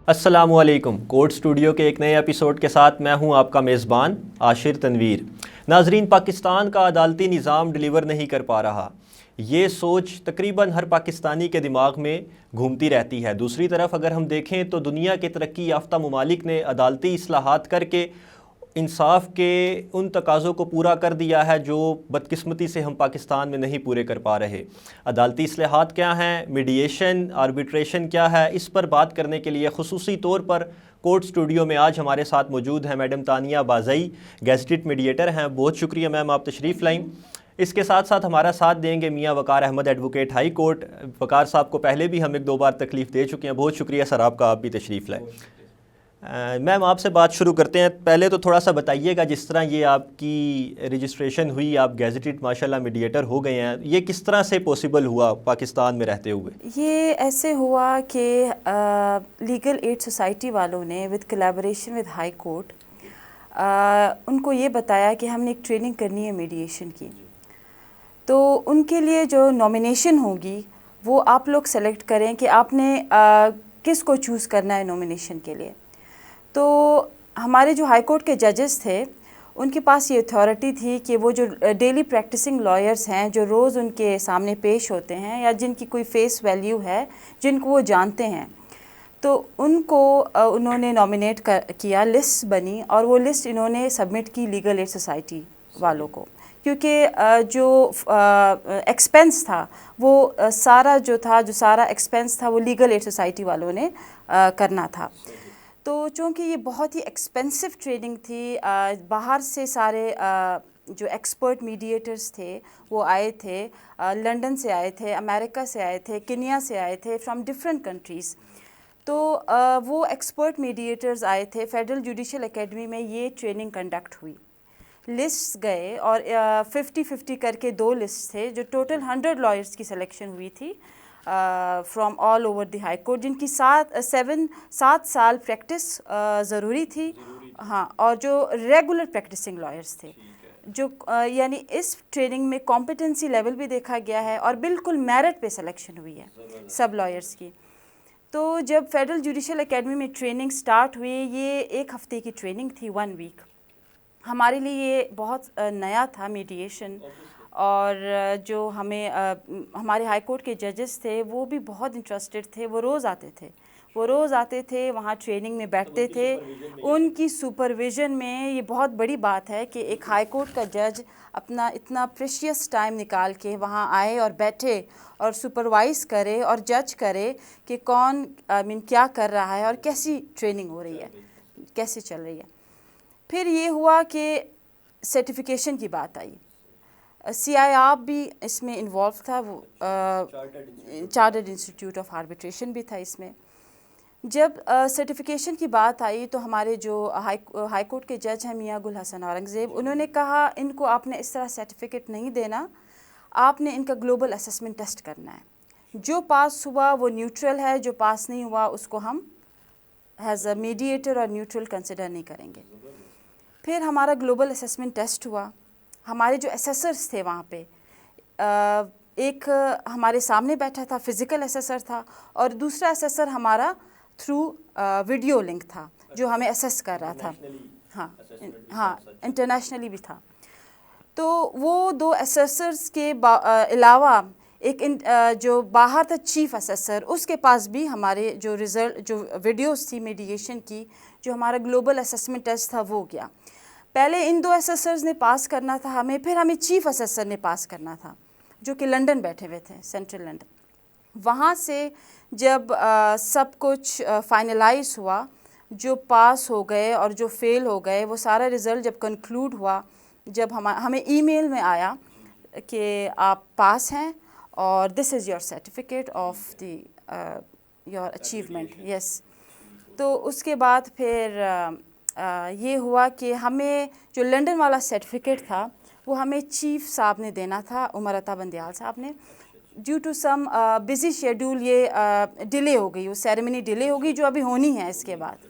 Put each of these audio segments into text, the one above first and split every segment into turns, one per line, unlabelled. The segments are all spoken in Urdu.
السلام علیکم۔ کورٹ اسٹوڈیو کے ایک نئے ایپیسوڈ کے ساتھ میں ہوں آپ کا میزبان عاشر تنویر۔ ناظرین، پاکستان کا عدالتی نظام ڈیلیور نہیں کر پا رہا، یہ سوچ تقریباً ہر پاکستانی کے دماغ میں گھومتی رہتی ہے۔ دوسری طرف اگر ہم دیکھیں تو دنیا کے ترقی یافتہ ممالک نے عدالتی اصلاحات کر کے انصاف کے ان تقاضوں کو پورا کر دیا ہے جو بدقسمتی سے ہم پاکستان میں نہیں پورے کر پا رہے۔ عدالتی اصلاحات کیا ہیں، میڈیشن، آربیٹریشن کیا ہے، اس پر بات کرنے کے لیے خصوصی طور پر کورٹ اسٹوڈیو میں آج ہمارے ساتھ موجود ہیں میڈم تانیہ بازئی، گیزٹڈ میڈیٹر ہیں۔ بہت شکریہ میم، آپ تشریف لائیں۔ اس کے ساتھ ساتھ ہمارا ساتھ دیں گے میاں وقار احمد، ایڈوکیٹ ہائی کورٹ۔ وقار صاحب کو پہلے بھی ہم ایک دو بار تکلیف دے چکے ہیں، بہت شکریہ سر آپ کا، آپ بھی تشریف لائیں۔ میم آپ سے بات شروع کرتے ہیں۔ پہلے تو تھوڑا سا بتائیے گا، جس طرح یہ آپ کی رجسٹریشن ہوئی، آپ گیزٹڈ ماشاءاللہ میڈیٹر ہو گئے ہیں، یہ کس طرح سے پاسبل ہوا پاکستان میں رہتے ہوئے؟
یہ ایسے ہوا کہ لیگل ایڈ سوسائٹی والوں نے with collaboration with high court ان کو یہ بتایا کہ ہم نے ایک ٹریننگ کرنی ہے میڈیشن کی، تو ان کے لیے جو نومینیشن ہوگی وہ آپ لوگ سلیکٹ کریں کہ آپ نے کس کو چوز کرنا ہے نومینیشن کے لیے۔ تو ہمارے جو ہائی کورٹ کے ججز تھے ان کے پاس یہ اتھارٹی تھی کہ وہ جو ڈیلی پریکٹسنگ لائرز ہیں، جو روز ان کے سامنے پیش ہوتے ہیں یا جن کی کوئی فیس ویلیو ہے، جن کو وہ جانتے ہیں، تو ان کو انہوں نے نامینیٹ کیا، لسٹ بنی اور وہ لسٹ انہوں نے سبمٹ کی لیگل ایڈ سوسائٹی والوں کو، کیونکہ جو ایکسپینس تھا وہ سارا ایکسپینس تھا وہ لیگل ایڈ سوسائٹی والوں نے کرنا تھا۔ تو چونکہ یہ بہت ہی ایکسپینسو ٹریننگ تھی، باہر سے سارے جو ایکسپرٹ میڈیٹرز تھے وہ آئے تھے، لنڈن سے آئے تھے، امریکہ سے آئے تھے، کنیا سے آئے تھے، فرام ڈفرینٹ کنٹریز۔ تو وہ ایکسپرٹ میڈیٹرز آئے تھے، فیڈرل جوڈیشل اکیڈمی میں یہ ٹریننگ کنڈکٹ ہوئی، لسٹس گئے اور 50-50 کر کے 2 لسٹ تھے، جو ٹوٹل 100 لائرز کی سلیکشن ہوئی تھی from all over the high court, جن کی 7 سال پریکٹس ضروری تھی، ہاں، اور جو ریگولر پریکٹسنگ لائرز تھے، جو یعنی اس ٹریننگ میں کمپیٹنسی لیول بھی دیکھا گیا ہے اور بالکل میرٹ پہ سلیکشن ہوئی ہے سب لائرز کی۔ تو جب فیڈرل جوڈیشل اکیڈمی میں ٹریننگ سٹارٹ ہوئی، یہ 1 ہفتے کی ٹریننگ تھی، 1 ویک۔ ہمارے لیے یہ بہت نیا تھا میڈیشن، اور جو ہمارے ہائی کورٹ کے ججز تھے وہ بھی بہت انٹرسٹڈ تھے، وہ روز آتے تھے وہاں ٹریننگ میں بیٹھتے تھے، ان کی سپرویژن میں۔ یہ بہت بڑی بات ہے کہ ایک ہائی کورٹ کا جج اپنا اتنا پریشیس ٹائم نکال کے وہاں آئے اور بیٹھے اور سپروائز کرے اور جج کرے کہ کون کیا کر رہا ہے اور کیسی ٹریننگ ہو رہی ہے، کیسے چل رہی ہے۔ پھر یہ ہوا کہ سرٹیفیکیشن کی بات آئی، سی آئی آپ بھی اس میں انوالو تھا، وہ چارٹرڈ انسٹیٹیوٹ آف آربیٹریشن بھی تھا اس میں۔ جب سرٹیفیکیشن کی بات آئی تو ہمارے جو ہائی کورٹ کے جج ہیں میاں گل حسن اورنگزیب، انہوں نے کہا ان کو آپ نے اس طرح سرٹیفکیٹ نہیں دینا، آپ نے ان کا گلوبل اسسمنٹ ٹیسٹ کرنا ہے، جو پاس ہوا وہ نیوٹرل ہے، جو پاس نہیں ہوا اس کو ہم ایز اے میڈیٹر اور نیوٹرل کنسیڈر نہیں کریں گے۔ پھر ہمارا گلوبل اسسمنٹ ٹیسٹ ہوا، ہمارے جو اسیسرز تھے وہاں پہ، ایک ہمارے سامنے بیٹھا تھا، فزیکل اسیسر تھا، اور دوسرا اسیسر ہمارا تھرو ویڈیو لنک تھا جو ہمیں اسیس کر رہا تھا، ہاں انٹرنیشنلی بھی تھا۔ تو وہ 2 اسیسرز کے علاوہ ایک جو باہر تھا چیف اسیسر، اس کے پاس بھی ہمارے جو ویڈیوز تھی میڈیشن کی، جو ہمارا گلوبل اسسمنٹ ٹیسٹ تھا وہ گیا۔ پہلے ان 2 اسیسرز نے پاس کرنا تھا ہمیں، پھر ہمیں چیف اسیسر نے پاس کرنا تھا جو کہ لنڈن بیٹھے ہوئے تھے، سینٹرل لنڈن۔ وہاں سے جب سب کچھ فائنلائز ہوا، جو پاس ہو گئے اور جو فیل ہو گئے، وہ سارا رزلٹ جب کنکلوڈ ہوا، جب ہمیں ای میل میں آیا کہ آپ پاس ہیں اور this is your certificate of the your achievement, yes. تو اس کے بعد پھر یہ ہوا کہ ہمیں جو لنڈن والا سرٹیفکیٹ تھا وہ ہمیں چیف صاحب نے دینا تھا، عمر عطا بندیال صاحب نے۔ Due to some busy schedule یہ ڈیلے ہو گئی، وہ سیریمنی ڈیلے ہو گئی جو ابھی ہونی ہے اس کے بعد،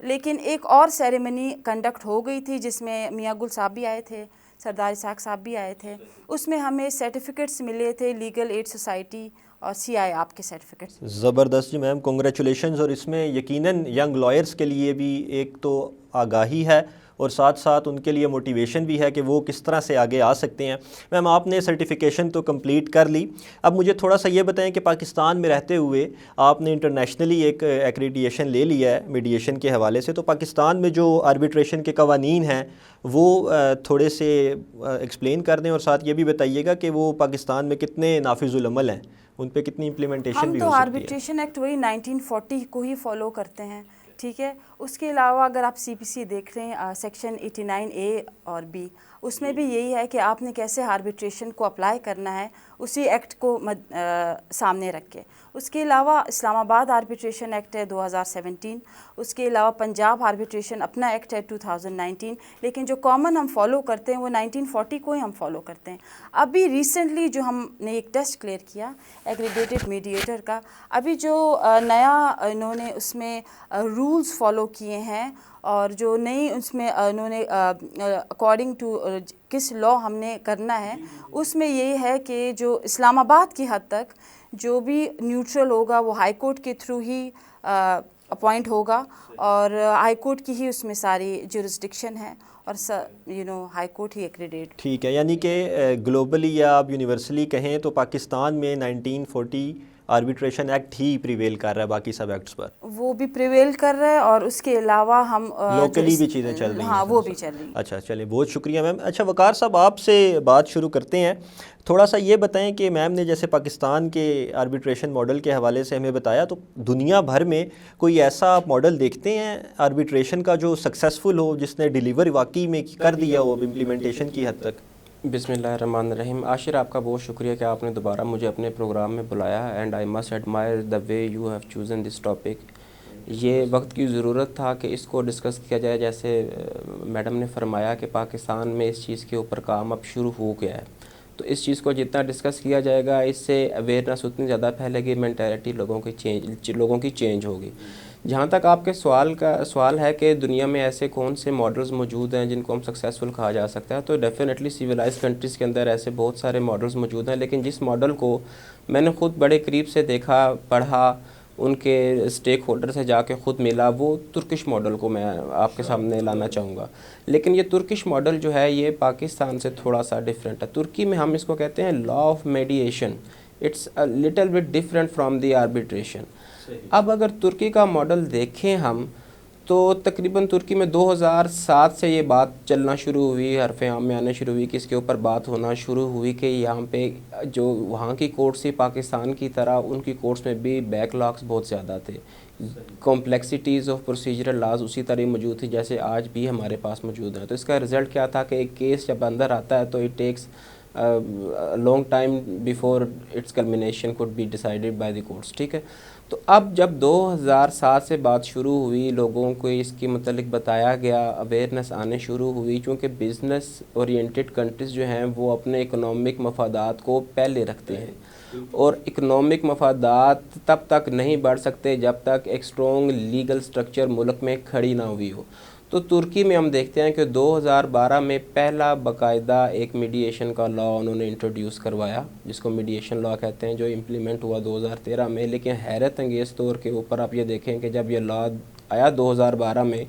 لیکن ایک اور سیریمنی کنڈکٹ ہو گئی تھی جس میں میاں گل صاحب بھی آئے تھے، سردار اسحاق صاحب بھی آئے تھے۔ اس میں ہمیں سرٹیفکیٹس ملے تھے لیگل ایڈ سوسائٹی اور CI آپ کے سرٹیفکیٹ.
زبردست جی میم، کنگریچولیشنز. اور اس میں یقیناً ینگ لائرس کے لیے بھی ایک تو آگاہی ہے اور ساتھ ساتھ ان کے لیے موٹیویشن بھی ہے کہ وہ کس طرح سے آگے آ سکتے ہیں. میم آپ نے سرٹیفیکیشن تو کمپلیٹ کر لی، اب مجھے تھوڑا سا یہ بتائیں کہ پاکستان میں رہتے ہوئے آپ نے انٹرنیشنلی ایک ایکریڈیشن لے لیا ہے میڈیشن کے حوالے سے، تو پاکستان میں جو آربیٹریشن کے قوانین ہیں وہ تھوڑے سے ایکسپلین کر دیں، اور ساتھ یہ بھی بتائیے گا کہ وہ پاکستان میں کتنے نافذ العمل ہیں، ان پہ کتنی امپلیمنٹیشن بھی ہو
ہم تو
سکتی ہے.
آربیٹریشن ایکٹ وہی 1940 کو ہی فالو کرتے ہیں، ٹھیک ہے. اس کے علاوہ اگر آپ CPC دیکھ رہے ہیں سیکشن 89A اور B، اس میں بھی یہی ہے کہ آپ نے کیسے آربیٹریشن کو اپلائی کرنا ہے، اسی ایکٹ کو سامنے رکھ کے. اس کے علاوہ اسلام آباد آربیٹریشن ایکٹ ہے 2017، اس کے علاوہ پنجاب آربیٹریشن اپنا ایکٹ ہے 2019، لیکن جو کامن ہم فالو کرتے ہیں وہ 1940 کو ہی ہم فالو کرتے ہیں. ابھی ریسنٹلی جو ہم نے ایک ٹیسٹ کلیئر کیا ایگریگیٹڈ میڈیٹر کا، ابھی جو نیا انہوں نے اس میں رولز فالو کیے ہیں، اور جو نئی اس میں انہوں نے اکارڈنگ ٹو کس لا ہم نے کرنا ہے، اس میں یہی ہے کہ جو اسلام آباد کی حد تک جو بھی نیوٹرل ہوگا وہ ہائی کورٹ کے تھرو ہی اپوائنٹ ہوگا، اور ہائی کورٹ کی ہی اس میں ساری جورسڈکشن ہے، اور ہائی کورٹ ہی ایکریڈیٹ.
ٹھیک ہے، یعنی کہ گلوبلی یا آپ یونیورسلی کہیں تو پاکستان میں 1940 آربیٹریشن ایکٹ ہی پریویل کر رہا ہے باقی سب ایکٹس پر،
وہ بھی پریویل کر رہا ہے، اور اس کے علاوہ ہم
لوکلی بھی چیزیں چل رہی ہیں.
ہاں وہ بھی چل رہی ہیں.
اچھا چلیں، بہت شکریہ میم. اچھا وقار صاحب آپ سے بات شروع کرتے ہیں، تھوڑا سا یہ بتائیں کہ میم نے جیسے پاکستان کے آربیٹریشن ماڈل کے حوالے سے ہمیں بتایا، تو دنیا بھر میں کوئی ایسا آپ ماڈل دیکھتے ہیں آربیٹریشن کا جو سکسیسفل ہو، جس نے ڈیلیور واقعی میں کر دیا ہو امپلیمنٹیشن کی حد تک؟
بسم اللہ الرحمن الرحیم. عاشر آپ کا بہت شکریہ کہ آپ نے دوبارہ مجھے اپنے پروگرام میں بلایا، and I must admirer the way you have chosen this topic. یہ وقت کی ضرورت تھا کہ اس کو ڈسکس کیا جائے. جیسے میڈم نے فرمایا کہ پاکستان میں اس چیز کے اوپر کام اب شروع ہو گیا ہے، تو اس چیز کو جتنا ڈسکس کیا جائے گا اس سے اویئرنیس اتنی زیادہ پھیلے گی، مینٹیلٹی لوگوں کی چینج ہوگی. جہاں تک آپ کے سوال ہے کہ دنیا میں ایسے کون سے ماڈلز موجود ہیں جن کو ہم سکسیسفل کہا جا سکتا ہے، تو ڈیفینیٹلی سیولائز کنٹریز کے اندر ایسے بہت سارے ماڈلز موجود ہیں، لیکن جس ماڈل کو میں نے خود بڑے قریب سے دیکھا، پڑھا، ان کے اسٹیک ہولڈر سے جا کے خود ملا، وہ ترکش ماڈل کو میں آپ کے سامنے لانا چاہوں گا. لیکن یہ ترکش ماڈل جو ہے یہ پاکستان سے تھوڑا سا ڈیفرنٹ ہے. ترکی میں ہم اس کو کہتے ہیں law of mediation, it's a little bit different from the arbitration. اب اگر ترکی کا ماڈل دیکھیں ہم، تو تقریباً ترکی میں 2007 سے یہ بات چلنا شروع ہوئی، حرف عام میں آنے شروع ہوئی، کہ اس کے اوپر بات ہونا شروع ہوئی کہ یہاں پہ جو وہاں کی کورٹس تھی پاکستان کی طرح، ان کی کورٹس میں بھی بیک لاگس بہت زیادہ تھے، کمپلیکسٹیز آف پروسیجرل لاز اسی طرح موجود تھی جیسے آج بھی ہمارے پاس موجود ہیں. تو اس کا رزلٹ کیا تھا کہ ایک کیس جب اندر آتا ہے تو it takes long time before its culmination could be decided by the courts. ٹھیک ہے، تو اب جب 2007 سے بات شروع ہوئی، لوگوں کو اس کے متعلق بتایا گیا، اویئرنیس آنے شروع ہوئی، چونکہ بزنس اورینٹڈ کنٹریز جو ہیں وہ اپنے اکنامک مفادات کو پہلے رکھتے ہیں، اور اکنامک مفادات تب تک نہیں بڑھ سکتے جب تک ایک اسٹرانگ لیگل سٹرکچر ملک میں کھڑی نہ ہوئی ہو. تو ترکی میں ہم دیکھتے ہیں کہ 2012 میں پہلا باقاعدہ ایک میڈیشن کا لا انہوں نے انٹروڈیوس کروایا، جس کو میڈیشن لا کہتے ہیں، جو امپلیمنٹ ہوا 2013 میں. لیکن حیرت انگیز طور کے اوپر آپ یہ دیکھیں کہ جب یہ لا آیا 2012 میں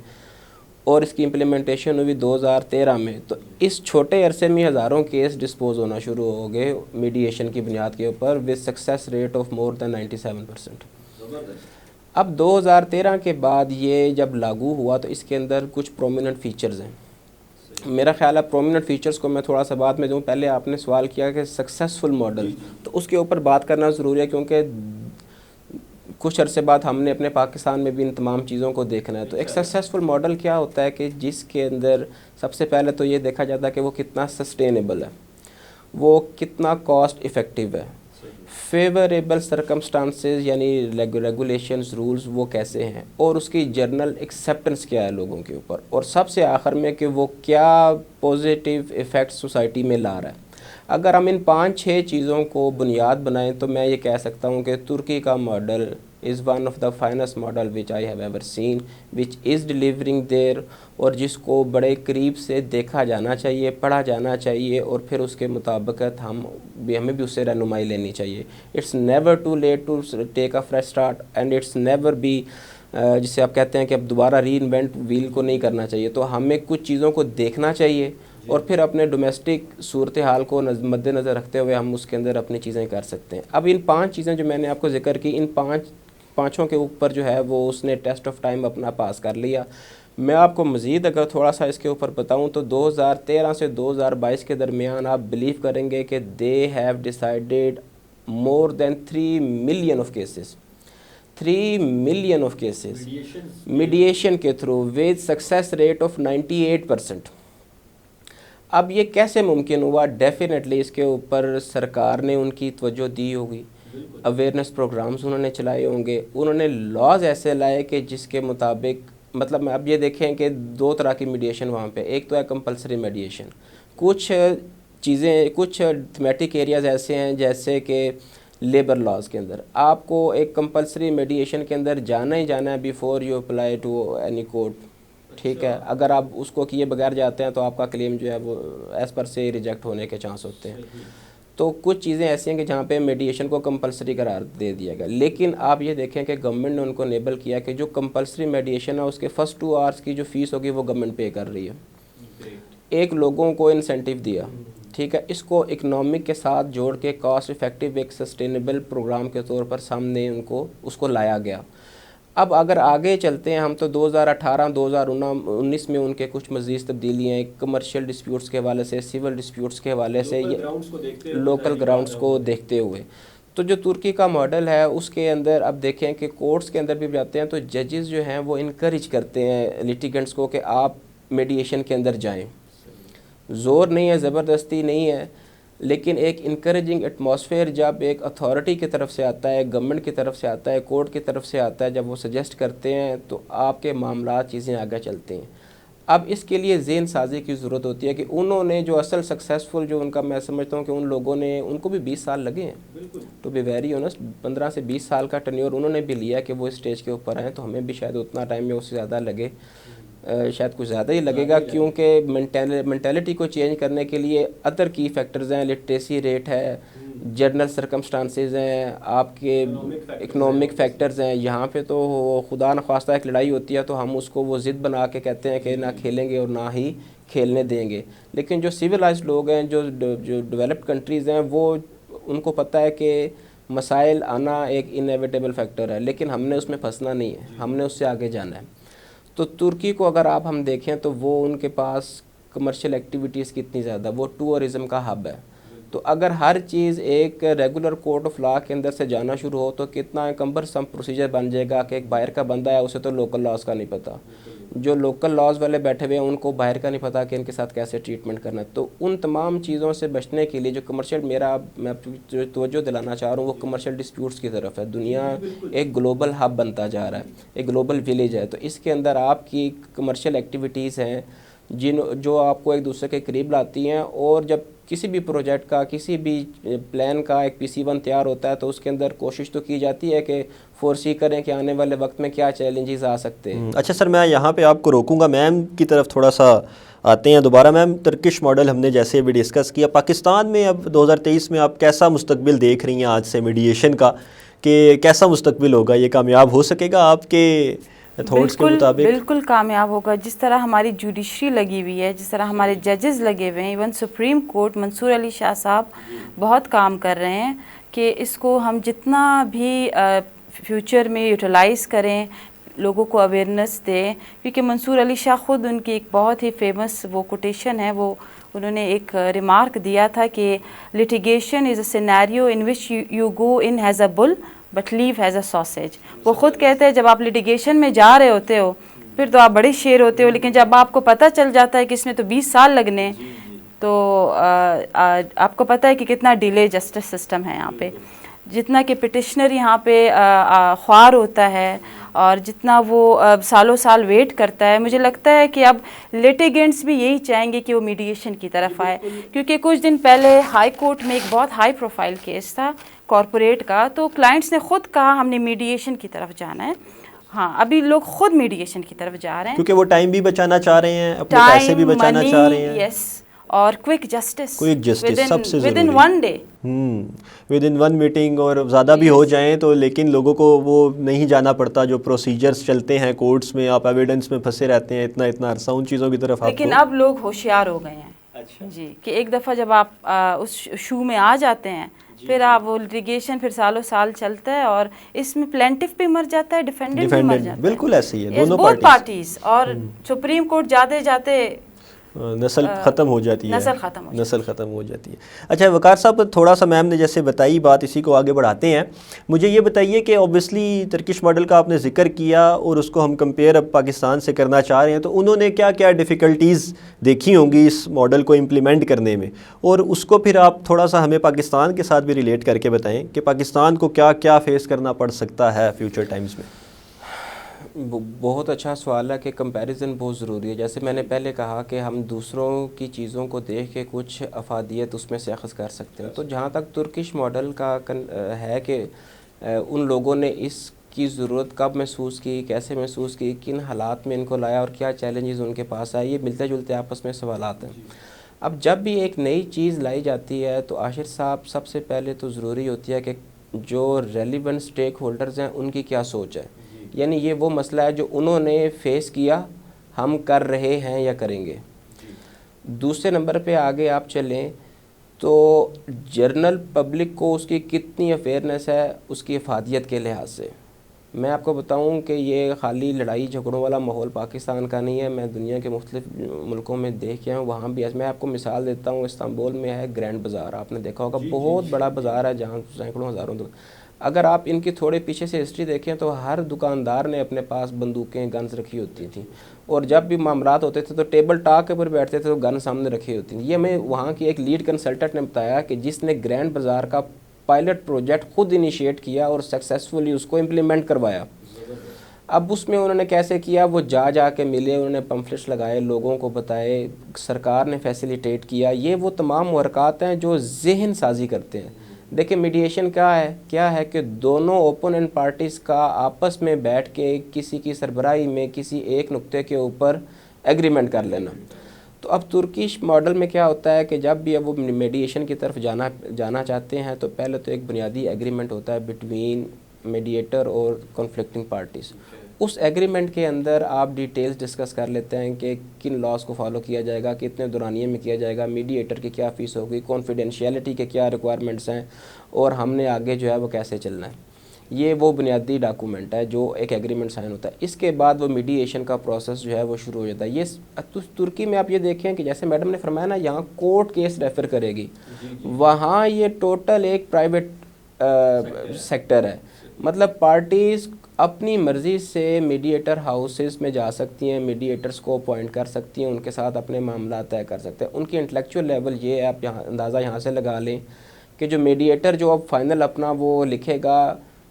اور اس کی امپلیمنٹیشن ہوئی 2013 میں، تو اس چھوٹے عرصے میں ہزاروں کیس ڈسپوز ہونا شروع ہو گئے میڈیشن کی بنیاد کے اوپر، with success rate of more than 97%. اب 2013 کے بعد یہ جب لاگو ہوا تو اس کے اندر کچھ پرومیننٹ فیچرز ہیں. میرا خیال ہے پرومیننٹ فیچرز کو میں تھوڑا سا بعد میں دوں. پہلے آپ نے سوال کیا کہ سکسیسفل ماڈل، تو اس کے اوپر بات کرنا ضروری ہے، کیونکہ کچھ عرصے بعد ہم نے اپنے پاکستان میں بھی ان تمام چیزوں کو دیکھنا ہے. تو ایک سکسیسفل ماڈل کیا ہوتا ہے کہ جس کے اندر سب سے پہلے تو یہ دیکھا جاتا ہے کہ وہ کتنا سسٹینیبل ہے، وہ کتنا کاسٹ افیکٹو ہے، فیوریبل سرکمسٹانسز یعنی ریگولیشنز، رولز وہ کیسے ہیں، اور اس کی جرنل ایکسیپٹنس کیا ہے لوگوں کے اوپر، اور سب سے آخر میں کہ وہ کیا پازیٹیو ایفیکٹ سوسائٹی میں لا رہا ہے. اگر ہم ان 5-6 چیزوں کو بنیاد بنائیں تو میں یہ کہہ سکتا ہوں کہ ترکی کا model is one of the finest model which I have ever seen, which is delivering there, اور جس کو بڑے قریب سے دیکھا جانا چاہیے, پڑھا جانا چاہیے, اور پھر اس کے مطابقت ہمیں بھی اس سے رہنمائی لینی چاہیے. It's never too late to take a fresh start, and it's never be جسے آپ کہتے ہیں کہ اب دوبارہ ری انوینٹ ویل کو نہیں کرنا چاہیے. تو ہمیں کچھ چیزوں کو دیکھنا چاہیے اور پھر اپنے ڈومیسٹک صورتحال کو مد نظر رکھتے ہوئے ہم اس کے اندر اپنی چیزیں کر سکتے ہیں. اب ان 5 چیزیں جو میں نے آپ کو ذکر کی, ان پانچوں کے اوپر جو ہے وہ اس نے ٹیسٹ آف ٹائم اپنا پاس کر لیا. میں آپ کو مزید اگر تھوڑا سا اس کے اوپر بتاؤں تو 2013 سے 2022 کے درمیان آپ بلیو کریں گے کہ they have decided more than 3 million of cases. 3 million of cases meditation کے through with success rate of 98%. اب یہ کیسے ممکن ہوا؟ ڈیفینیٹلی اس کے اوپر سرکار نے ان کی توجہ دی ہوگی, اویئرنیس پروگرامز انہوں نے چلائے ہوں گے, انہوں نے لاز ایسے لائے کہ جس کے مطابق مطلب اب یہ دیکھیں کہ 2 طرح کی میڈیشن وہاں پہ, ایک تو ہے کمپلسری میڈیشن. کچھ چیزیں, کچھ تھیمیٹک ایریاز ایسے ہیں جیسے کہ لیبر لاز کے اندر آپ کو ایک کمپلسری میڈیشن کے اندر جانا ہی جانا ہے before you apply to any court. ٹھیک ہے, اگر آپ اس کو کیے بغیر جاتے ہیں تو آپ کا کلیم جو ہے وہ ایز پر سے ریجیکٹ ہونے کے چانس ہوتے ہیں. تو کچھ چیزیں ایسی ہیں کہ جہاں پہ میڈیشن کو کمپلسری قرار دے دیا گیا, لیکن آپ یہ دیکھیں کہ گورنمنٹ نے ان کو انیبل کیا کہ جو کمپلسری میڈیشن ہے اس کے فرسٹ 2 آورس کی جو فیس ہوگی وہ گورنمنٹ پے کر رہی ہے. ایک لوگوں کو انسینٹیو دیا, ٹھیک ہے, اس کو اکنامک کے ساتھ جوڑ کے کاسٹ افیکٹو ایک سسٹینیبل پروگرام کے طور پر سامنے اس کو لایا گیا. اب اگر آگے چلتے ہیں ہم تو 2018-2019 میں ان کے کچھ مزید تبدیلیاں ہیں کمرشل ڈسپیوٹس کے حوالے سے, سول ڈسپیوٹس کے حوالے سے, لوکل گراؤنڈس کو دیکھتے ہوئے. تو جو ترکی کا ماڈل ہے اس کے اندر اب دیکھیں کہ کورٹس کے اندر بھی جاتے ہیں تو ججز جو ہیں وہ انکریج کرتے ہیں لیٹیگنٹس کو کہ آپ میڈیشن کے اندر جائیں. زور نہیں ہے, زبردستی نہیں ہے, لیکن ایک انکریجنگ ایٹماسفیئر جب ایک اتھارٹی کی طرف سے آتا ہے, گورنمنٹ کی طرف سے آتا ہے, کورٹ کی طرف سے آتا ہے, جب وہ سجیسٹ کرتے ہیں تو آپ کے معاملات چیزیں آگے چلتے ہیں. اب اس کے لیے ذہن سازی کی ضرورت ہوتی ہے کہ انہوں نے جو اصل سکسیسفل جو ان کا میں سمجھتا ہوں کہ ان لوگوں نے, ان کو بھی 20 سال لگے ہیں ٹو بی ویری آنیسٹ, 15 سے 20 سال کا ٹینیور انہوں نے بھی لیا کہ وہ اسٹیج کے اوپر آئیں. تو ہمیں بھی شاید اتنا ٹائم یا اس سے زیادہ لگے, شاید کچھ زیادہ ہی لگے گا, کیونکہ مینٹیلٹی کو چینج کرنے کے لیے ادر کی فیکٹرز ہیں, لٹریسی ریٹ ہے, جرنل سرکمسٹانسز ہیں, آپ کے اکنامک فیکٹرز ہیں. یہاں پہ تو خدا نخواستہ ایک لڑائی ہوتی ہے تو ہم اس کو وہ ضد بنا کے کہتے ہیں کہ نہ کھیلیں گے اور نہ ہی کھیلنے دیں گے. لیکن جو سویلائزڈ لوگ ہیں, جو ڈیولپڈ کنٹریز ہیں, وہ ان کو پتہ ہے کہ مسائل آنا ایک انیویٹیبل فیکٹر ہے, لیکن ہم نے اس میں پھنسنا نہیں ہے, ہم نے اس سے آگے جانا ہے. تو ترکی کو اگر آپ ہم دیکھیں تو وہ ان کے پاس کمرشل ایکٹیویٹیز کتنی زیادہ, وہ ٹورزم کا ہب ہے. تو اگر ہر چیز ایک ریگولر کورٹ آف لا کے اندر سے جانا شروع ہو تو کتنا کمبرسم پروسیجر بن جائے گا کہ ایک باہر کا بندہ ہے اسے تو لوکل لاز کا نہیں پتہ, جو لوکل لاز والے بیٹھے ہوئے ہیں ان کو باہر کا نہیں پتہ کہ ان کے ساتھ کیسے ٹریٹمنٹ کرنا ہے. تو ان تمام چیزوں سے بچنے کے لیے جو کمرشل, میں جو توجہ دلانا چاہ رہا ہوں وہ کمرشل ڈسپیوٹس کی طرف ہے. دنیا ایک گلوبل ہب بنتا جا رہا ہے, ایک گلوبل ولیج ہے. تو اس کے اندر آپ کی کمرشل ایکٹیویٹیز ہیں جو آپ کو ایک دوسرے کے قریب لاتی ہیں, اور جب کسی بھی پروجیکٹ کا, کسی بھی پلان کا ایک PC1 تیار ہوتا ہے تو اس کے اندر کوشش تو کی جاتی ہے کہ فورسی کریں کہ آنے والے وقت میں کیا چیلنجز آ سکتے ہیں.
اچھا سر, میں یہاں پہ آپ کو روکوں گا, میم کی طرف تھوڑا سا آتے ہیں دوبارہ. میم, ترکش ماڈل ہم نے جیسے بھی ڈسکس کیا, پاکستان میں اب 2023 میں آپ کیسا مستقبل دیکھ رہی ہیں آج سے میڈیشن کا, کہ کیسا مستقبل ہوگا, یہ کامیاب ہو سکے گا آپ کے تھاٹس کے مطابق؟
بالکل کامیاب ہوگا. جس طرح ہماری جوڈیشری لگی ہوئی ہے, جس طرح ہمارے ججز لگے ہوئے ہیں, ایون سپریم کورٹ منصور علی شاہ صاحب بہت کام کر رہے ہیں کہ اس کو ہم جتنا بھی فیوچر میں یوٹیلائز کریں, لوگوں کو اویئرنیس دیں. کیونکہ منصور علی شاہ خود ان کی ایک بہت ہی فیمس وہ کوٹیشن ہے, وہ انہوں نے ایک ریمارک دیا تھا کہ litigation is a scenario in which you go in as a bull but leave as a sausage. وہ خود کہتے ہیں جب آپ litigation میں جا رہے ہوتے ہو پھر تو آپ بڑے شیر ہوتے ہو, لیکن جب آپ کو پتہ چل جاتا ہے کہ اس میں تو 20 سال لگنے, تو آپ کو پتہ ہے کہ کتنا ڈیلے جسٹس سسٹم ہے یہاں پہ. جتنا کہ پٹیشنر یہاں پہ خوار ہوتا ہے اور جتنا وہ سالوں سال ویٹ کرتا ہے, مجھے لگتا ہے کہ اب لیٹیگنٹس بھی یہی چاہیں گے کہ وہ میڈیشن کی طرف آئے. کیونکہ کچھ دن پہلے ہائی کورٹ میں ایک بہت ہائی پروفائل کیس تھا, کارپوریٹ کا، تو کلائنٹس نے خود کہا ہم نے میڈیشن کی طرف جانا ہے. ہاں ابھی لوگ خود میڈیشن کی طرف جا رہے ہیں
کیونکہ وہ ٹائم بھی بچانا چاہ رہے ہیں، اپنے پیسے بھی بچانا چاہ رہے ہیں.
یس، اور کوئک جسٹس
سب سے ضروری،
with in one day,
with in one meeting. اور زیادہ بھی ہو جائیں تو لیکن لوگوں کو وہ نہیں جانا پڑتا جو پروسیجرز چلتے ہیں کورٹس میں، آپ ایویڈنس میں پھنسے رہتے ہیں اتنا عرصہ، ان چیزوں کی طرف.
لیکن اب لوگ ہوشیار ہو گئے ہیں جی، کہ ایک دفعہ جب آپ اس شو میں آ جاتے ہیں پھر آپ وہ لیٹیگیشن پھر سالوں سال چلتا ہے، اور اس میں پلینٹف بھی مر جاتا ہے، ڈیفینڈنٹ بھی مر جاتا ہے.
بالکل ایسے ہی ہے، دونوں
پارٹیز. اور سپریم کورٹ جاتے جاتے
نسل ختم ہو جاتی ہے،
نسل
ختم ہو جاتی ہے. اچھا وقار صاحب، تھوڑا سا میم نے جیسے بتائی بات، اسی کو آگے بڑھاتے ہیں. مجھے یہ بتائیے کہ اوبیسلی ترکش ماڈل کا آپ نے ذکر کیا اور اس کو ہم کمپیئر اب پاکستان سے کرنا چاہ رہے ہیں، تو انہوں نے کیا کیا ڈیفیکلٹیز دیکھی ہوں گی اس ماڈل کو امپلیمنٹ کرنے میں، اور اس کو پھر آپ تھوڑا سا ہمیں پاکستان کے ساتھ بھی ریلیٹ کر کے بتائیں کہ پاکستان کو کیا کیا فیس کرنا پڑ سکتا ہے فیوچر ٹائمز میں.
بہت اچھا سوال ہے کہ کمپیریزن بہت ضروری ہے. جیسے میں نے پہلے کہا کہ ہم دوسروں کی چیزوں کو دیکھ کے کچھ افادیت اس میں سے اخذ کر سکتے ہیں. تو جہاں تک ترکش ماڈل کا ہے کہ ان لوگوں نے اس کی ضرورت کب محسوس کی، کیسے محسوس کی، کن حالات میں ان کو لایا اور کیا چیلنجز ان کے پاس آئے، یہ ملتے جلتے آپس میں سوالات ہیں. اب جب بھی ایک نئی چیز لائی جاتی ہے تو عاشر صاحب سب سے پہلے تو ضروری ہوتی ہے کہ جو ریلیونٹ سٹیک ہولڈرز ہیں ان کی کیا سوچ ہے. یعنی یہ وہ مسئلہ ہے جو انہوں نے فیس کیا، ہم کر رہے ہیں یا کریں گے. دوسرے نمبر پہ آگے آپ چلیں تو جنرل پبلک کو اس کی کتنی اویئرنیس ہے اس کی افادیت کے لحاظ سے. میں آپ کو بتاؤں کہ یہ خالی لڑائی جھگڑوں والا ماحول پاکستان کا نہیں ہے. میں دنیا کے مختلف ملکوں میں دیکھ کے ہوں، وہاں بھی میں آپ کو مثال دیتا ہوں. استنبول میں ہے گرینڈ بازار، آپ نے دیکھا ہوگا، بہت بڑا بازار ہے جہاں سینکڑوں ہزاروں. اگر آپ ان کی تھوڑے پیچھے سے ہسٹری دیکھیں تو ہر دکاندار نے اپنے پاس بندوقیں، گنز رکھی ہوتی تھیں، اور جب بھی معاملات ہوتے تھے تو ٹیبل ٹاک کے اوپر بیٹھتے تھے تو گن سامنے رکھی ہوتی تھیں. یہ میں وہاں کی ایک لیڈ کنسلٹنٹ نے بتایا کہ جس نے گرینڈ بازار کا پائلٹ پروجیکٹ خود انیشیٹ کیا اور سکسیسفلی اس کو امپلیمنٹ کروایا. اب اس میں انہوں نے کیسے کیا، وہ جا کے ملے، انہوں نے پمفلٹس لگائے، لوگوں کو بتائے، سرکار نے فیسیلیٹیٹ کیا. یہ وہ تمام محرکات ہیں جو ذہن سازی کرتے ہیں. دیکھیں میڈیشن کیا ہے کہ دونوں اوپوننٹ پارٹیز کا آپس میں بیٹھ کے کسی کی سربراہی میں کسی ایک نقطے کے اوپر ایگریمنٹ کر لینا. تو اب ترکش ماڈل میں کیا ہوتا ہے کہ جب بھی اب وہ میڈیشن کی طرف جانا چاہتے ہیں تو پہلے تو ایک بنیادی ایگریمنٹ ہوتا ہے بٹوین میڈیٹر اور کنفلکٹنگ پارٹیز. اس ایگریمنٹ کے اندر آپ ڈیٹیلز ڈسکس کر لیتے ہیں کہ کن لاز کو فالو کیا جائے گا، کتنے دورانیے میں کیا جائے گا، میڈیٹر کی کیا فیس ہوگی، کانفیڈینشیلٹی کے کیا ریکوائرمنٹس ہیں، اور ہم نے آگے جو ہے وہ کیسے چلنا ہے. یہ وہ بنیادی ڈاکومنٹ ہے جو ایک ایگریمنٹ سائن ہوتا ہے. اس کے بعد وہ میڈیشن کا پروسیس جو ہے وہ شروع ہو جاتا ہے. یہ ترکی میں آپ یہ دیکھیں کہ جیسے میڈم نے فرمایا نا، یہاں کورٹ کیس ریفر کرے گی، وہاں یہ ٹوٹل ایک پرائیویٹ سیکٹر ہے. مطلب پارٹیز اپنی مرضی سے میڈیٹر ہاؤسز میں جا سکتی ہیں، میڈیٹرز کو اپوائنٹ کر سکتی ہیں، ان کے ساتھ اپنے معاملات طے کر سکتے ہیں. ان کی انٹلیکچوئل لیول یہ ہے، آپ یہاں اندازہ یہاں سے لگا لیں کہ جو میڈیٹر جو اب فائنل اپنا وہ لکھے گا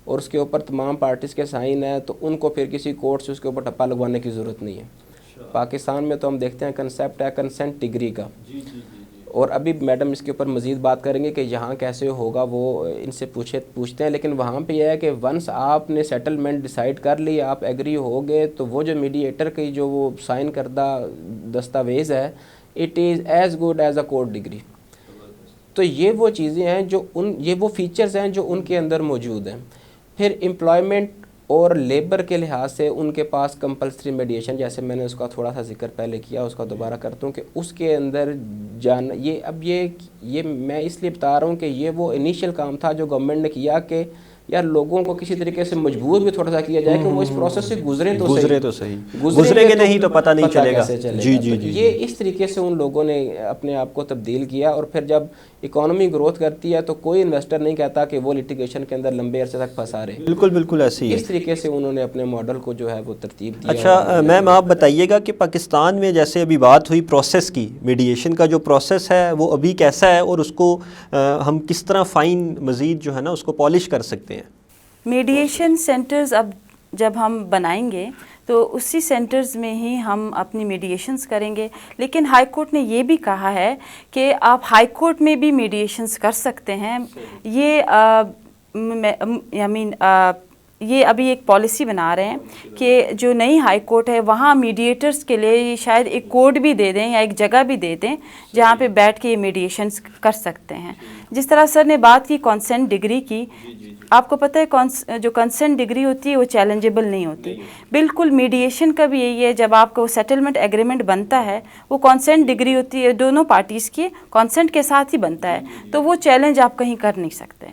اور اس کے اوپر تمام پارٹیز کے سائن ہیں، تو ان کو پھر کسی کورٹ سے اس کے اوپر ٹپا لگوانے کی ضرورت نہیں ہے. پاکستان میں تو ہم دیکھتے ہیں کنسیپٹ ہے کنسنٹ ڈگری کا، اور ابھی میڈم اس کے اوپر مزید بات کریں گے کہ یہاں کیسے ہوگا، وہ ان سے پوچھتے ہیں. لیکن وہاں پہ یہ ہے کہ ونس آپ نے سیٹلمنٹ ڈیسائیڈ کر لی، آپ ایگری ہو گئے، تو وہ جو میڈیٹر کی جو وہ سائن کردہ دستاویز ہے، it is as good as a court degree. تو یہ وہ چیزیں ہیں جو یہ وہ فیچرز ہیں جو ان کے اندر موجود ہیں. پھر امپلائمنٹ اور لیبر کے لحاظ سے ان کے پاس کمپلسری میڈیشن، جیسے میں نے اس کا تھوڑا سا ذکر پہلے کیا، اس کا دوبارہ کرتا ہوں کہ اس کے اندر جانا، یہ میں اس لیے بتا رہا ہوں کہ یہ وہ انیشیل کام تھا جو گورنمنٹ نے کیا کہ یار لوگوں کو کسی طریقے سے مجبور بھی تھوڑا سا کیا جائے کہ وہ اس پروسیس سے گزریں
گے نہیں تو پتہ نہیں چلے گا. جی.
یہ اس طریقے سے ان لوگوں نے اپنے آپ کو تبدیل کیا. اور پھر جب اکانومی گروتھ کرتی ہے تو کوئی انویسٹر نہیں کہتا کہ وہ لٹیگیشن کے اندر لمبے عرصے تک پھنسا رہے.
بالکل ایسی ہی.
اس طریقے سے انہوں نے اپنے ماڈل کو جو ہے وہ ترتیب دیا.
اچھا میم آپ بتائیے گا کہ پاکستان میں جیسے ابھی بات ہوئی پروسیس کی، میڈیشن کا جو پروسیس ہے وہ ابھی کیسا ہے، اور اس کو ہم کس طرح فائن مزید جو ہے نا اس کو پالش کر سکتے ہیں.
میڈیشن سینٹرز اب جب ہم بنائیں گے تو اسی سینٹرز میں ہی ہم اپنی میڈیشنز کریں گے. لیکن ہائی کورٹ نے یہ بھی کہا ہے کہ آپ ہائی کورٹ میں بھی میڈیشنز کر سکتے ہیں. یہ یہ ابھی ایک پالیسی بنا رہے ہیں کہ جو نئی ہائی کورٹ ہے وہاں میڈیٹرز کے لیے شاید ایک کوڈ بھی دے دیں یا ایک جگہ بھی دے دیں جہاں پہ بیٹھ کے یہ میڈیشنز کر سکتے ہیں. جس طرح سر نے بات کی کنسنٹ ڈگری کی, آپ کو پتہ ہے جو کنسنٹ ڈگری ہوتی ہے وہ چیلنجیبل نہیں ہوتی. بالکل میڈیشن کا بھی یہی ہے, جب آپ کو سیٹلمنٹ ایگریمنٹ بنتا ہے وہ کنسنٹ ڈگری ہوتی ہے, دونوں پارٹیز کی کنسنٹ کے ساتھ ہی بنتا ہے, تو وہ چیلنج آپ کہیں کر نہیں سکتے.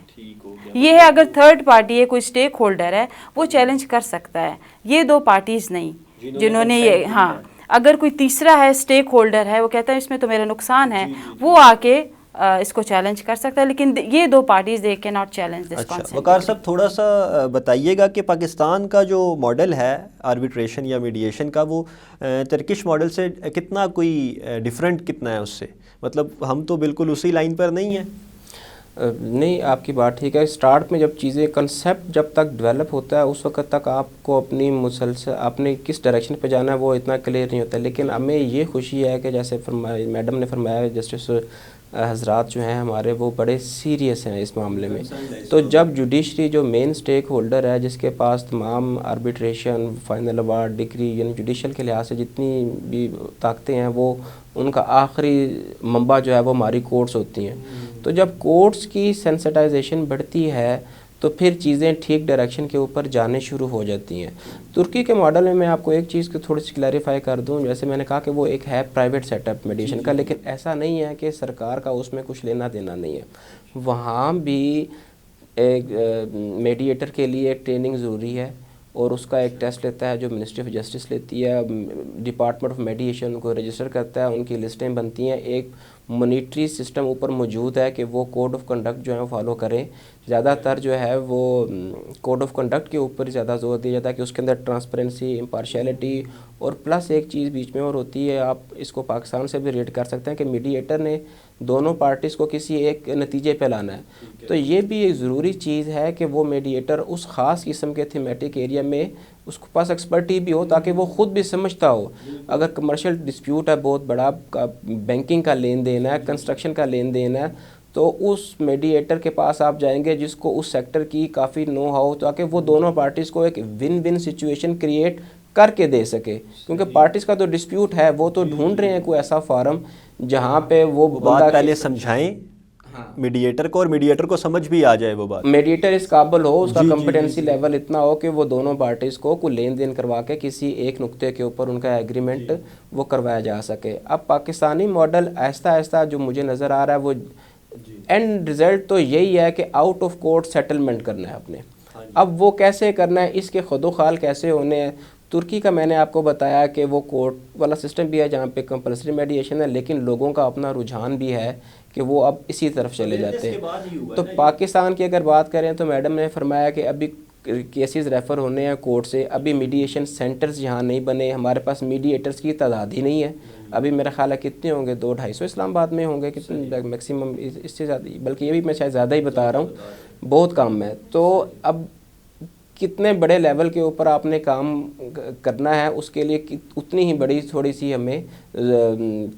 یہ ہے اگر تھرڈ پارٹی ہے, کوئی اسٹیک ہولڈر ہے, وہ چیلنج کر سکتا ہے. یہ دو پارٹیز نہیں جنہوں نے یہ, ہاں اگر کوئی تیسرا ہے اسٹیک ہولڈر ہے, وہ کہتا ہے اس میں تو میرا نقصان ہے, وہ آ کے اس کو چیلنج کر سکتا ہے. لیکن یہ دو پارٹیز دے کے ناٹ چیلنج دس کانسیپٹ.
وقار صاحب تھوڑا سا بتائیے گا کہ پاکستان کا جو ماڈل ہے آربیٹریشن یا میڈیشن کا, وہ ترکش ماڈل سے کتنا کوئی ڈیفرنٹ کتنا ہے اس سے؟ مطلب ہم تو بالکل اسی لائن پر نہیں ہیں.
نہیں, آپ کی بات ٹھیک ہے. اسٹارٹ میں جب چیزیں کنسیپٹ جب تک ڈیولپ ہوتا ہے اس وقت تک آپ کو اپنی مسلسل اپنے کس ڈائریکشن پہ جانا ہے وہ اتنا کلیئر نہیں ہوتا. لیکن ہمیں یہ خوشی ہے کہ جیسے میڈم نے فرمایا, جسٹس حضرات جو ہیں ہمارے وہ بڑے سیریس ہیں اس معاملے میں. تو جب جوڈیشری جو مین اسٹیک ہولڈر ہے, جس کے پاس تمام آربیٹریشن, فائنل اوارڈ, ڈگری, یعنی جوڈیشل کے لحاظ سے جتنی بھی طاقتیں ہیں, وہ ان کا آخری منبع جو ہے وہ ہماری کورٹس ہوتی ہیں. تو جب کورٹس کی سینسٹائزیشن بڑھتی ہے تو پھر چیزیں ٹھیک ڈائریکشن کے اوپر جانے شروع ہو جاتی ہیں. ترکی کے ماڈل میں آپ کو ایک چیز کو تھوڑی سی کلیریفائی کر دوں. جیسے میں نے کہا کہ وہ ایک ہے پرائیویٹ سیٹ اپ میڈیشن کا, لیکن ایسا نہیں ہے کہ سرکار کا اس میں کچھ لینا دینا نہیں ہے. وہاں بھی ایک میڈیٹر کے لیے ٹریننگ ضروری ہے, اور اس کا ایک ٹیسٹ لیتا ہے جو منسٹری آف جسٹس لیتی ہے. ڈپارٹمنٹ آف میڈیشن کو رجسٹر کرتا ہے, ان کی لسٹیں بنتی ہیں. ایک مونیٹری سسٹم اوپر موجود ہے کہ وہ کوڈ آف کنڈکٹ جو ہے وہ فالو کریں. زیادہ تر جو ہے وہ کوڈ آف کنڈکٹ کے اوپر زیادہ زور دیا جاتا ہے کہ اس کے اندر ٹرانسپیرنسی, امپارشیلٹی, اور پلس ایک چیز بیچ میں اور ہوتی ہے, آپ اس کو پاکستان سے بھی ریٹ کر سکتے ہیں کہ میڈیٹر نے دونوں پارٹیز کو کسی ایک نتیجے پہ لانا ہے. تو یہ بھی ایک ضروری چیز ہے کہ وہ میڈیٹر اس خاص قسم کے تھیمیٹک ایریا میں اس کے پاس ایکسپرٹی بھی ہو, تاکہ وہ خود بھی سمجھتا ہو. اگر کمرشل ڈسپیوٹ ہے, بہت بڑا بینکنگ کا لین دین ہے, کنسٹرکشن کا لین دین ہے, تو اس میڈیٹر کے پاس آپ جائیں گے جس کو اس سیکٹر کی کافی نو ہاؤ, تاکہ وہ دونوں پارٹیز کو ایک ون ون سچویشن کریٹ کر کے دے سکے. کیونکہ پارٹیز کا تو ڈسپیوٹ ہے, وہ تو ڈھونڈ رہے ہیں کوئی ایسا فارم جہاں پہ وہ
بات پہلے سمجھائیں میڈیٹر کو, اور میڈیٹر کو سمجھ بھی آ جائے وہ بات.
میڈیٹر اس قابل ہو, اس کا کمپیٹنسی لیول اتنا ہو کہ وہ دونوں پارٹیز کو کوئی لین دین کروا کے کسی ایک نقطے کے اوپر ان کا ایگریمنٹ وہ کروایا جا سکے. اب پاکستانی ماڈل آہستہ آہستہ جو مجھے نظر آ رہا ہے, وہ اینڈ رزلٹ تو یہی ہے کہ آؤٹ آف کورٹ سیٹلمنٹ کرنا ہے اپنے. اب وہ کیسے کرنا ہے, اس کے خود و خال کیسے ہونے ہیں. ترکی کا میں نے آپ کو بتایا کہ وہ کورٹ والا سسٹم بھی ہے جہاں پہ کمپلسری میڈیشن ہے, لیکن لوگوں کا اپنا رجحان بھی ہے کہ وہ اب اسی طرف چلے جاتے ہیں. تو پاکستان کی اگر بات کریں تو میڈم نے فرمایا کہ ابھی کیسز ریفر ہونے ہیں کورٹ سے, ابھی میڈیشن سینٹرز یہاں نہیں بنے, ہمارے پاس میڈیٹرز کی تعداد ہی نہیں ہے. ابھی میرا خیال ہے کتنے ہوں گے, 200-250 اسلام آباد میں ہوں گے, کتنے میکسیمم اس سے زیادہ, بلکہ یہ بھی میں شاید زیادہ ہی بتا رہا ہوں, بہت کم ہے. تو اب کتنے بڑے لیول کے اوپر آپ نے کام کرنا ہے, اس کے لیے اتنی ہی بڑی تھوڑی سی ہمیں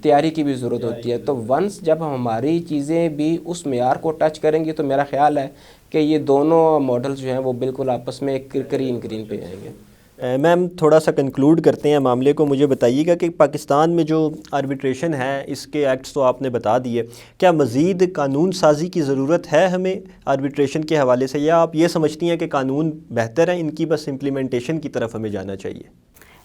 تیاری کی بھی ضرورت ہوتی ہے. تو ونس جب ہماری چیزیں بھی اس معیار کو ٹچ کریں گی تو میرا خیال ہے کہ یہ دونوں ماڈلز جو ہیں وہ بالکل آپس میں کرین پہ آئیں گے.
میم تھوڑا سا کنکلوڈ کرتے ہیں معاملے کو. مجھے بتائیے گا کہ پاکستان میں جو آربیٹریشن ہے, اس کے ایکٹس تو آپ نے بتا دیے, کیا مزید قانون سازی کی ضرورت ہے ہمیں آربیٹریشن کے حوالے سے, یا آپ یہ سمجھتی ہیں کہ قانون بہتر ہیں, ان کی بس امپلیمنٹیشن کی طرف ہمیں جانا چاہیے؟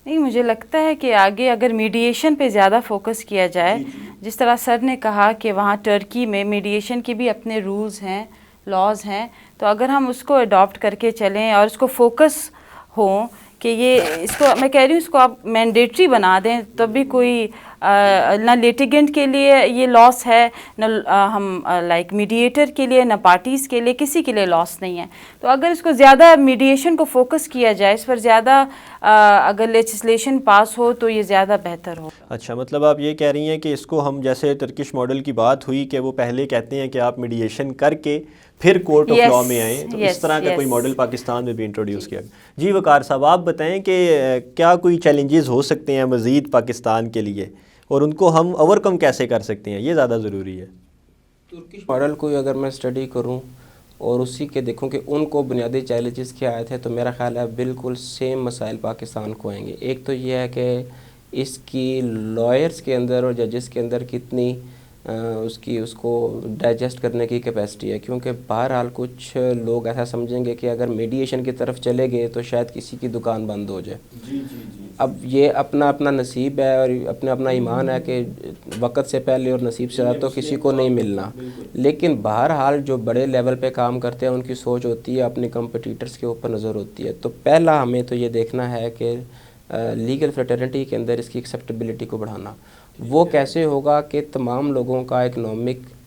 نہیں, مجھے لگتا ہے کہ آگے اگر میڈیشن پہ زیادہ فوکس کیا جائے, جس طرح سر نے کہا کہ وہاں ٹرکی میں میڈیشن کے بھی اپنے رولز ہیں, لاز ہیں, تو اگر ہم اس کو اڈاپٹ کر کے چلیں اور اس کو فوکس ہوں کہ یہ اس کو میں کہہ رہی ہوں اس کو آپ مینڈیٹری بنا دیں, تب بھی کوئی نہ لیٹیگنٹ کے لیے یہ لاس ہے, نہ ہم لائک میڈیٹر کے لیے, نہ پارٹیز کے لیے, کسی کے لیے لاس نہیں ہے. تو اگر اس کو زیادہ میڈیشن کو فوکس کیا جائے, اس پر زیادہ اگر لیجسلیشن پاس ہو تو یہ زیادہ بہتر ہو.
اچھا, مطلب آپ یہ کہہ رہی ہیں کہ اس کو ہم, جیسے ترکش ماڈل کی بات ہوئی کہ وہ پہلے کہتے ہیں کہ آپ میڈیشن کر کے پھر کورٹ آف لاء میں آئیں, تو اس طرح کا کوئی ماڈل پاکستان میں بھی انٹروڈیوس کیا. جی وقار صاحب, آپ بتائیں کہ کیا کوئی چیلنجز ہو سکتے ہیں مزید پاکستان کے لیے, اور ان کو ہم اوور کم کیسے کر سکتے ہیں, یہ زیادہ ضروری ہے.
ترکش ماڈل کو اگر میں اسٹڈی کروں اور اسی کے دیکھوں کہ ان کو بنیادی چیلنجز کیا آئے تھے، تو میرا خیال ہے بالکل سیم مسائل پاکستان کو آئیں گے. ایک تو یہ ہے کہ اس کی لائرز کے اندر اور ججز کے اندر کتنی اس کو ڈائجسٹ کرنے کی کیپیسٹی ہے، کیونکہ بہرحال کچھ لوگ ایسا سمجھیں گے کہ اگر میڈییشن کی طرف چلے گئے تو شاید کسی کی دکان بند ہو جائے. اب یہ اپنا اپنا نصیب ہے اور اپنا اپنا ایمان ہے کہ وقت سے پہلے اور نصیب سے زیادہ تو کسی کو نہیں ملنا، لیکن بہرحال جو بڑے لیول پہ کام کرتے ہیں ان کی سوچ ہوتی ہے، اپنے کمپٹیٹرز کے اوپر نظر ہوتی ہے. تو پہلا ہمیں تو یہ دیکھنا ہے کہ لیگل فریٹرنٹی کے اندر اس کی ایکسیپٹیبلٹی کو بڑھانا. وہ کیسے ہوگا کہ تمام لوگوں کا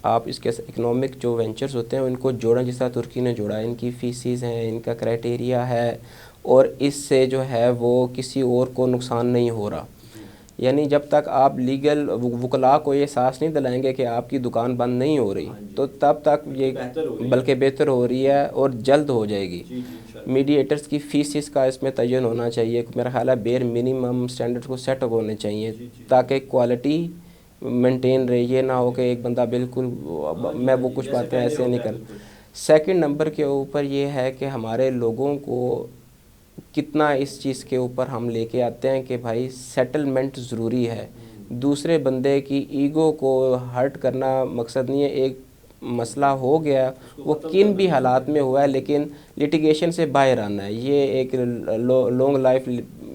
آپ اس کے اکنامک جو وینچرز ہوتے ہیں ان کو جوڑیں، جس طرح ترکی نے جوڑا. ان کی فیسیز ہیں، ان کا کرائٹیریا ہے، اور اس سے جو ہے وہ کسی اور کو نقصان نہیں ہو رہا. یعنی جب تک آپ لیگل وکلاء کو یہ احساس نہیں دلائیں گے کہ آپ کی دکان بند نہیں ہو رہی تو تب تک یہ بلکہ بہتر ہو رہی ہے اور جلد ہو جائے گی. میڈییٹرز کی فیسز کا اس میں تعین ہونا چاہیے. میرا خیال ہے بیر منیمم سٹینڈرڈ کو سیٹ ہونے چاہیے تاکہ کوالٹی مینٹین رہے. یہ نہ ہو کہ ایک بندہ بالکل میں وہ کچھ باتیں ایسے نہیں کر. سیکنڈ نمبر کے اوپر یہ ہے کہ ہمارے لوگوں کو کتنا اس چیز کے اوپر ہم لے کے آتے ہیں کہ بھائی سیٹلمنٹ ضروری ہے. دوسرے بندے کی ایگو کو ہرٹ کرنا مقصد نہیں ہے. ایک مسئلہ ہو گیا وہ کن بھی حالات میں ہوا ہے لیکن لیٹیگیشن سے باہر آنا ہے. یہ ایک لانگ لائف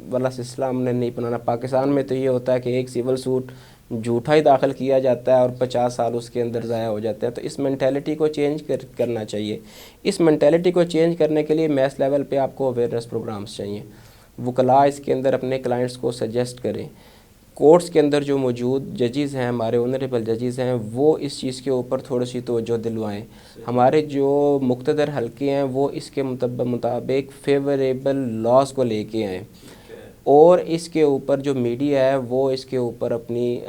والا سلسلہ ہم نے نہیں بنانا. پاکستان میں تو یہ ہوتا ہے کہ ایک سول سوٹ جھوٹا ہی داخل کیا جاتا ہے اور 50 سال اس کے اندر ضائع ہو جاتے ہیں. تو اس مینٹیلٹی کو چینج کرنا چاہیے. اس مینٹیلٹی کو چینج کرنے کے لیے میس لیول پہ آپ کو اویئرنیس پروگرامز چاہیے. وکلاء اس کے اندر اپنے کلائنٹس کو سجیسٹ کریں. کورٹس کے اندر جو موجود ججز ہیں، ہمارے آنریبل ججز ہیں، وہ اس چیز کے اوپر تھوڑی سی توجہ دلوائیں. ہمارے جو مقتدر حلقے ہیں وہ اس کے مطابق فیوریبل لاز کو لے کے آئیں. اور اس کے اوپر جو میڈیا ہے وہ اس کے اوپر اپنی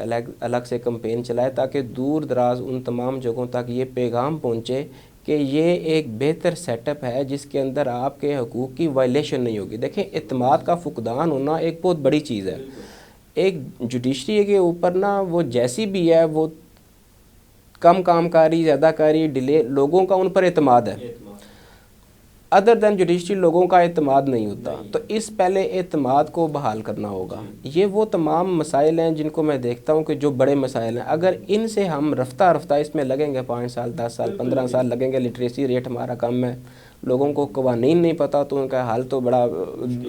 الگ سے کمپین چلائے تاکہ دور دراز ان تمام جگہوں تک یہ پیغام پہنچے کہ یہ ایک بہتر سیٹ اپ ہے جس کے اندر آپ کے حقوق کی وائلیشن نہیں ہوگی. دیکھیں اعتماد کا فقدان ہونا ایک بہت بڑی چیز ہے. ایک جوڈیشری کے اوپر نا وہ جیسی بھی ہے وہ کم کام کاری، زیادہ کاری، ڈیلے، لوگوں کا ان پر اعتماد ہے. ادر دین جوڈیشری لوگوں کا اعتماد نہیں ہوتا. تو اس پہلے اعتماد کو بحال کرنا ہوگا. یہ وہ تمام مسائل ہیں جن کو میں دیکھتا ہوں کہ جو بڑے مسائل ہیں. اگر ان سے ہم رفتہ رفتہ اس میں لگیں گے، 5 سال 10 سال 15 سال لگیں گے. لٹریسی ریٹ ہمارا کم ہے، لوگوں کو قوانین نہیں پتہ تو ان کا حل تو بڑا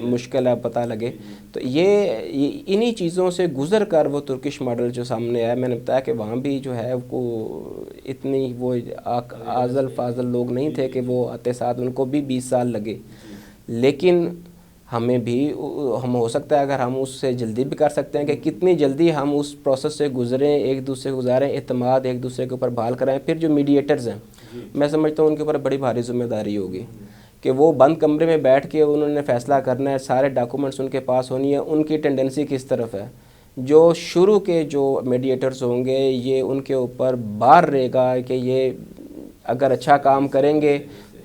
مشکل ہے پتہ لگے. تو یہ انہی چیزوں سے گزر کر وہ ترکش ماڈل جو سامنے آیا، میں نے بتایا کہ وہاں بھی جو ہے وہ اتنی وہ آزل فاضل لوگ نہیں تھے کہ وہ آتے ساتھ، ان کو بھی 20 سال لگے. لیکن ہمیں بھی ہم ہو سکتا ہے اگر ہم اس سے جلدی بھی کر سکتے ہیں کہ کتنی جلدی ہم اس پروسیس سے گزریں، ایک دوسرے کو گزاریں، اعتماد ایک دوسرے کے اوپر بحال کرائیں. پھر جو میڈییٹرز ہیں میں سمجھتا ہوں ان کے اوپر بڑی بھاری ذمہ داری ہوگی کہ وہ بند کمرے میں بیٹھ کے انہوں نے فیصلہ کرنا ہے. سارے ڈاکومنٹس ان کے پاس ہونی ہے. ان کی ٹینڈنسی کس طرف ہے. جو شروع کے جو میڈییٹرز ہوں گے یہ ان کے اوپر بار رہے گا کہ یہ اگر اچھا کام کریں گے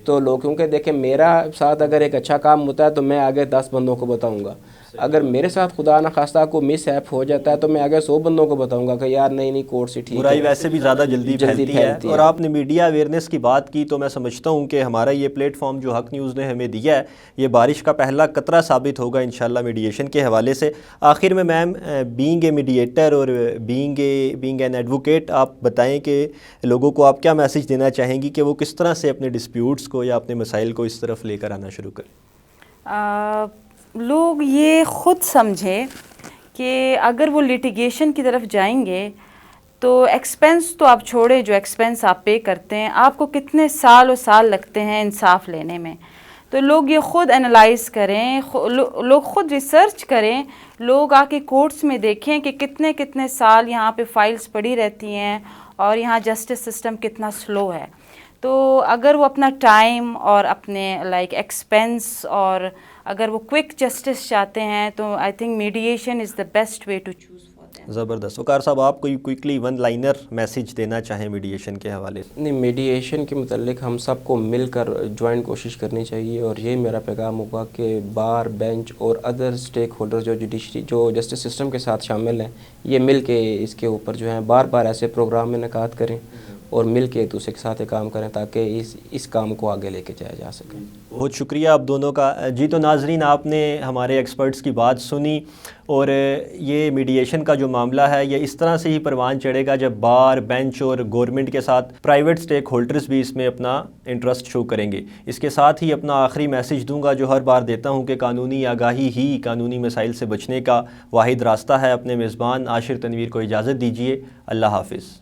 تو لوگ، کیونکہ دیکھیں میرا ساتھ اگر ایک اچھا کام ہوتا ہے تو میں آگے 10 بندوں کو بتاؤں گا. اگر میرے ساتھ خدا نخواستہ کو مس ہیپ ہو جاتا ہے تو میں آگے 100 بندوں کو بتاؤں گا کہ یار نہیں کورٹ سے ٹھیک ہے.
برائی ویسے بھی زیادہ جلدی پھیلتی ہے. اور آپ نے میڈیا اویئرنیس کی بات کی تو میں سمجھتا ہوں کہ ہمارا یہ پلیٹ فارم جو حق نیوز نے ہمیں دیا ہے یہ بارش کا پہلا قطرہ ثابت ہوگا انشاءاللہ میڈییشن کے حوالے سے. آخر میں میم، بینگ اے میڈییٹر اور بینگ این ایڈوکیٹ، آپ بتائیں کہ لوگوں کو آپ کیا میسج دینا چاہیں گی کہ وہ کس طرح سے اپنے ڈسپیوٹس کو یا اپنے مسائل کو اس طرف لے کر آنا شروع کریں؟
لوگ یہ خود سمجھیں کہ اگر وہ لیٹیگیشن کی طرف جائیں گے تو ایکسپینس تو آپ چھوڑیں، جو ایکسپینس آپ پے کرتے ہیں آپ کو کتنے سال و سال لگتے ہیں انصاف لینے میں. تو لوگ یہ خود انالائز کریں، لوگ خود ریسرچ کریں. لوگ آ کے کورٹس میں دیکھیں کہ کتنے سال یہاں پہ فائلز پڑی رہتی ہیں اور یہاں جسٹس سسٹم کتنا سلو ہے. تو اگر وہ اپنا ٹائم اور اپنے ایکسپینس اور اگر وہ کوئک جسٹس چاہتے ہیں تو I think mediation is the best way to choose for them.
زبردست. وقار صاحب، آپ کوئی کوئکلی 1 لائنر میسیج دینا چاہیں میڈییشن کے حوالے سے؟
نہیں، میڈییشن کے متعلق ہم سب کو مل کر جوائنٹ کوشش کرنی چاہیے. اور یہ میرا پیغام ہوگا کہ بار، بینچ اور ادر اسٹیک ہولڈر جو جوڈیشری جو جسٹس سسٹم کے ساتھ شامل ہیں یہ مل کے اس کے اوپر جو ہیں بار ایسے پروگرام انعقاد کریں اور مل کے ایک دوسرے کے ساتھ کام کریں تاکہ اس کام کو آگے لے کے جایا جا سکے۔
بہت شکریہ آپ دونوں کا۔ جی تو ناظرین، آپ نے ہمارے ایکسپرٹس کی بات سنی، اور یہ میڈیشن کا جو معاملہ ہے یہ اس طرح سے ہی پروان چڑھے گا جب بار، بینچ اور گورنمنٹ کے ساتھ پرائیویٹ سٹیک ہولڈرز بھی اس میں اپنا انٹرسٹ شو کریں گے۔ اس کے ساتھ ہی اپنا آخری میسیج دوں گا جو ہر بار دیتا ہوں کہ قانونی آگاہی ہی قانونی مسائل سے بچنے کا واحد راستہ ہے۔ اپنے میزبان عاشر تنویر کو اجازت دیجیے۔ اللہ حافظ۔